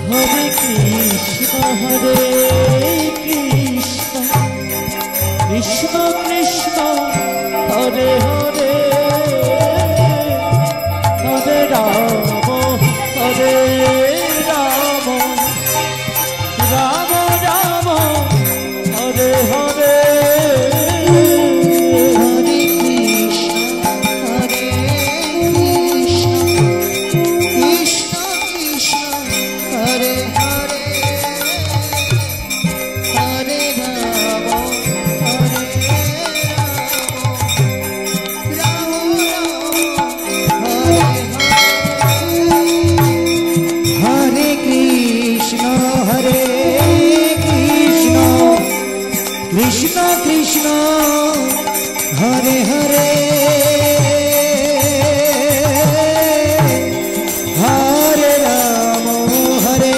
Hare Krishna, Hare Krishna, Krishna Krishna, Hare Hare, Hare Rama, Hare Rama, Rama Rama, Hare Hare. Krishna Krishna, Hare Hare, Hare Rama, Hare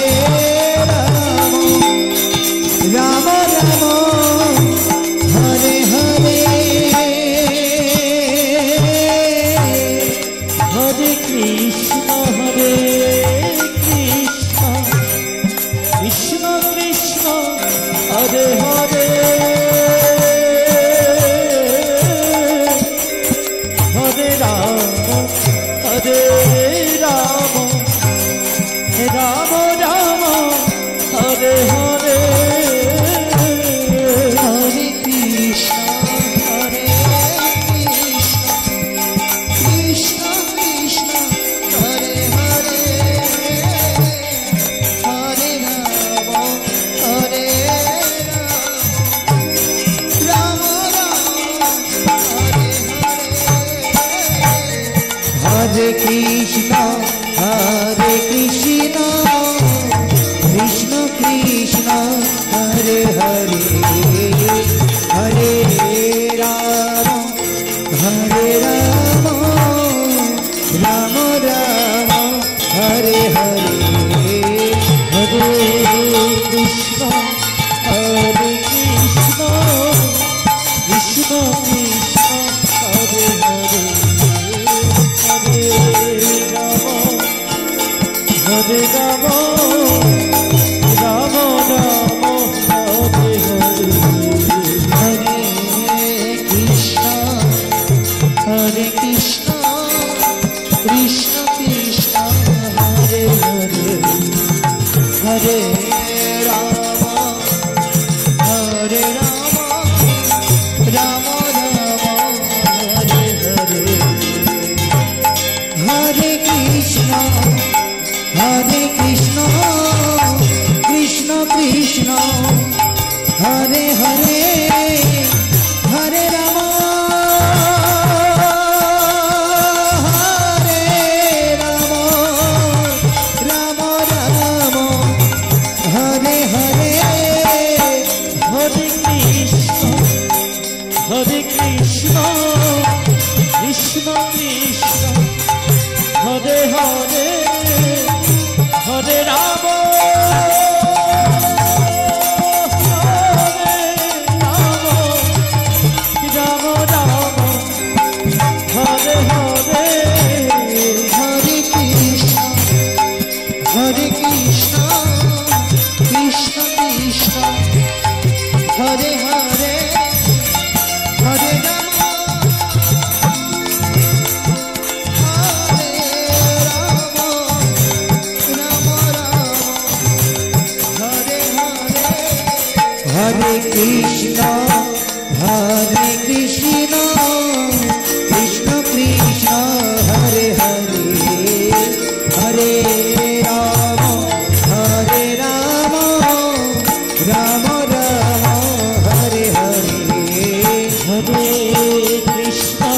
Rama, Rama Rama, Hare Hare, Hare Krishna, Hare Krishna, Krishna Krishna, Hare Hare, Hare Rama, Hare Rama, Rama Rama, Hare Hare. Hare Krishna, Hare Krishna, Krishna Krishna, Hare Hare, Hare Rama, Hare Rama, Hare Krishna, Hare Krishna, Krishna Krishna, Hare Hare, Hare Rama, Hare Rama, Rama Rama, Hare Hare, Hare Krishna, Hare Krishna, Krishna Krishna, Hare Hare, Hare Rama, Hare Rama, Rama Rama, Hare Hare. Hare Krishna, Hare Krishna, Krishna Krishna, Hare Hare, Hare Rama, Hare Rama, Rama Rama, Hare Hare, Hare Krishna, Hare Krishna, Krishna Krishna, Hare Hare, Hare Rama, Hare Rama, Rama Rama, Hare Hare, Hare Krishna, Hare Krishna, Krishna Krishna, Hare Hare, Hare Rama, Rama Rama, Hare Hare. Hare Krishna, Hare Krishna, Krishna Krishna, Hare Hare, Hare Rama, Hare Rama, Rama Rama, Hare Hare, Hare Krishna, Hare Krishna, Krishna Krishna, Hare Hare, Hare Rama, Hare Rama, Rama Rama, Hare Hare, Hare Krishna,